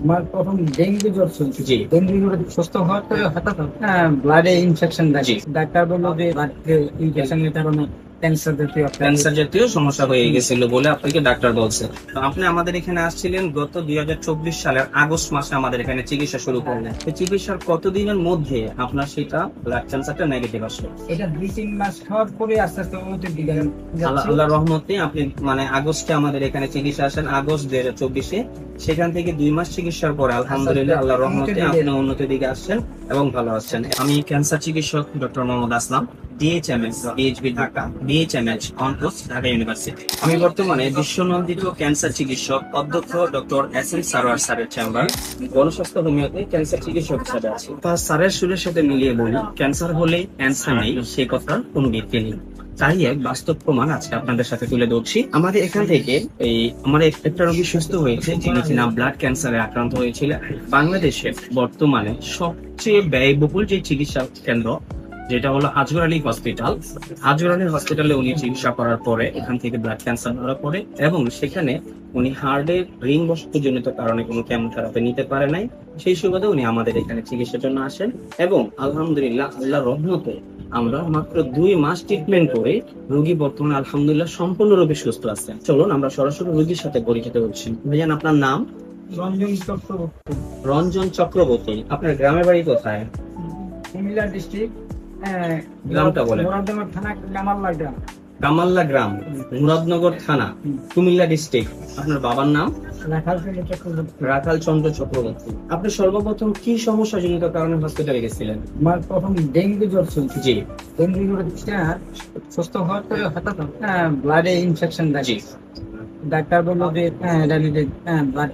আমার প্রথম ডেঙ্গু জ্বর চলছে। জি। ডেঙ্গু জ্বরে সুস্থ হওয়ার পরে হঠাৎ ব্লাডে ইনফেকশন জি। দেখে। ডাক্তার বললো যে ব্লাড ইনফেকশনের কারণে ক্যান্সার জাতীয় একটা ক্যান্সার জাতীয় সমস্যা হয়ে গেছিল বলে আপনাকে ডাক্তার বলছে। তো আপনি আমাদের এখানে আসছিলেন গত 2024 সালের আগস্ট মাসে আমাদের এখানে চিকিৎসা শুরু করলেন। তো চিকিৎসার কতদিনের মধ্যে আপনার সেটা ব্লাড ক্যান্সারটা নেগেটিভ আসলো? এটা 2-3 মাস খাওয়ার পরে আস্তে আস্তে উন্নতির দিকে যাচ্ছে। আল্লাহ রহমতে আপনি মানে আগস্টে আমাদের এখানে চিকিৎসা আসেন, আগস্ট 2024-এ। সেখান থেকে 2 মাস চিকিৎসার পরে আলহামদুলিল্লাহ আল্লাহ রহমতে আপনি উন্নতির দিকে আসছেন এবং ভালো আছেন। আমি ক্যান্সার চিকিৎসক doctor Mohammad Aslam, DHMS, PHB Dhaka, DHMS অনকোস, ঢাকা ইউনিভার্সিটি। আমি বর্তমানে বিশ্বনন্দিত ক্যান্সার চিকিৎসক অধ্যক্ষ ডক্টর এস এম সারোয়ার স্যারের চেম্বার গণস্বাস্থ্য হোমিওতে ক্যান্সার চিকিৎসক হিসাবে আছি। তা স্যারের সুরের সাথে মিলিয়ে বলি, ক্যান্সার হলে অ্যান্সার নেই সে কথার কোনো ভিত্তি নেই। তাই এক বাস্তব প্রমাণ আজকে আপনাদের সাথে তুলে ধরছি। আমাদের এখান থেকে আমার একটা রোগী সুস্থ হয়েছে, যিনি কিনা ব্লাড ক্যান্সারে আক্রান্ত হয়েছিলেন। বাংলাদেশে বর্তমানে সবচেয়ে ব্যয়বহুল যে চিকিৎসা কেন্দ্র, যেটা হলো আজগর আলী হসপিটাল। আজগর আলী হসপিটালে উনি চিকিৎসা করার পরে এখান থেকে ব্লাড ক্যান্সার ধরা পড়ে এবং সেখানে উনি হার্টের রিং বসতজনিত কারণে কোনো কেমোথেরাপি নিতে পারে নাই। সেই সুবাদে উনি আমাদের এখানে চিকিৎসার জন্য আসেন এবং আলহামদুলিল্লাহ আল্লাহর রহমতে আমরা মাত্র 2 মাস ট্রিটমেন্ট করে রোগী বর্তমানে আলহামদুলিল্লাহ সম্পূর্ণরূপে সুস্থ আছেন। চলুন আমরা সরাসরি রোগীর সাথে পরিচিত হচ্ছি। ভাইজান, আপনার নাম? রঞ্জন চক্রবর্তী, রঞ্জন চক্রবর্তী। আপনার গ্রামের বাড়ি কোথায়? কুমিল্লা ডিস্ট্রিক্ট, গ্রামটা বলেন। মুরাদনগর থানা, কামাল্লা গ্রাম। কামাল্লা গ্রাম, মুরাদনগর থানা, কুমিল্লা ডিস্ট্রিক্ট। আপনার বাবার নাম? রাখাল চক্রবর্তী। রাখাল চন্দ্র চক্রবর্তী। আপনি সর্বপ্রথম কি সমস্যা জনিত কারণে হসপিটালে গেছিলেন? আমার প্রথম ডেঙ্গু জ্বর চলছে। জি। ডেঙ্গু জ্বরে সুস্থ হওয়ার পরে হঠাৎ ব্লাডে ইনফেকশন দেখে। জি। ডাক্তার বললো যে ব্লাড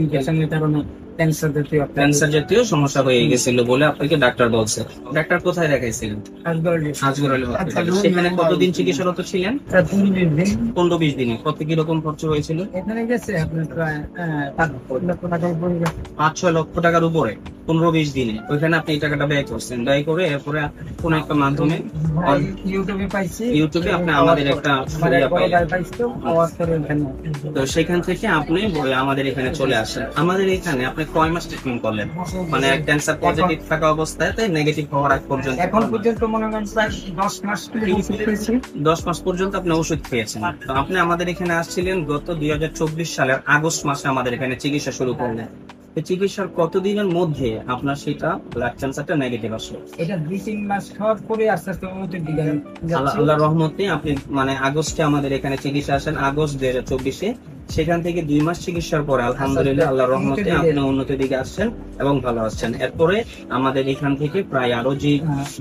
ইনফেকশনের কারণে ক্যান্সার জাতীয় একটা ক্যান্সার জাতীয় সমস্যা হয়ে গেছিল বলে আপনাকে ডাক্তার বলছে। ডাক্তার কোথায় দেখাইছিলেন? আজগর আলী হসপিটালে। সেখানে কতদিন চিকিৎসারত ছিলেন? 15-20 দিনে। কত কিরকম খরচ হয়েছিল? এখানে গেছে আপনার প্রায় 5 লক্ষ টাকার উপরে গেছে। 5-6 লক্ষ টাকার উপরে 15-20 দিনে। ওইখানে আপনি এই টাকাটা ব্যয় করছেন। ব্যয় করে এরপরে কোন একটা মাধ্যমে ইউটিউবে পাইছি। ইউটিউবে আপনি আমাদের একটা তো সেখান থেকে আপনি আমাদের এখানে চলে আসেন। আমাদের এখানে আপনি কয় মাস ট্রিটমেন্ট করলেন? মানে ক্যান্সার পজিটিভ থাকা অবস্থায় নেগেটিভ হওয়ার আগ পর্যন্ত? এখন পর্যন্ত মনে করেন প্রায় 10 মাস পেয়েছি। 10 মাস পর্যন্ত আপনি ওষুধ খেয়েছেন। তো আপনি আমাদের এখানে আসছিলেন গত 2024 সালের আগস্ট মাসে আমাদের এখানে চিকিৎসা শুরু করলেন। চিকিৎসার কতদিনের মধ্যে আপনার সেটা ব্লাড ক্যান্সারটা নেগেটিভ আসলো? এটা 2-3 মাস খাওয়ার পরে আস্তে আস্তে উন্নতির দিকে যাচ্ছে। আল্লাহ রহমতে আপনি মানে আগস্টে আমাদের এখানে চিকিৎসা আসেন, আগস্ট 2024-এ। সেখান থেকে 2 মাস চিকিৎসার পরে আলহামদুলিল্লাহ আল্লাহর রহমতে আপনি উন্নতির দিকে আসছেন এবং ভালো আছেন। এরপরে আমাদের এখান থেকে প্রায় আরো যে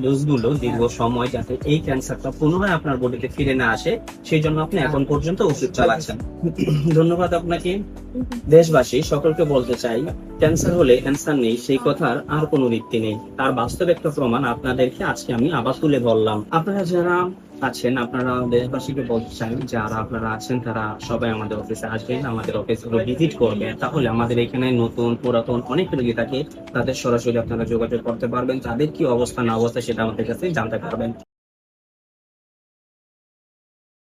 ডোজগুলো দীর্ঘ সময় যাতে এই ক্যান্সারটা পুনরায় আপনার বডিতে ফিরে না আসে, সেই জন্য আপনি এখন পর্যন্ত ওষুধ চালাচ্ছেন। ধন্যবাদ আপনাকে। দেশবাসী সকলকে বলতে চাই, ক্যান্সার হলে অ্যান্সার নেই সেই কথার আর কোনো ভিত্তি নেই। তার বাস্তব একটা প্রমাণ আপনাদেরকে আজকে আমি আবার তুলে ধরলাম। আপনারা যারা আছেন, আপনারা দেশবাসীকে বলতে চাই, যারা আপনারা আছেন তারা সবাই আমাদের অফিসে আসবেন, আমাদের অফিসগুলো ভিজিট করবেন। তাহলে আমাদের এখানে নতুন পুরাতন অনেক রোগী থাকে, তাদের সরাসরি আপনারা যোগাযোগ করতে পারবেন। তাদের কি অবস্থা না অবস্থা সেটা আমাদের কাছে জানতে পারবেন।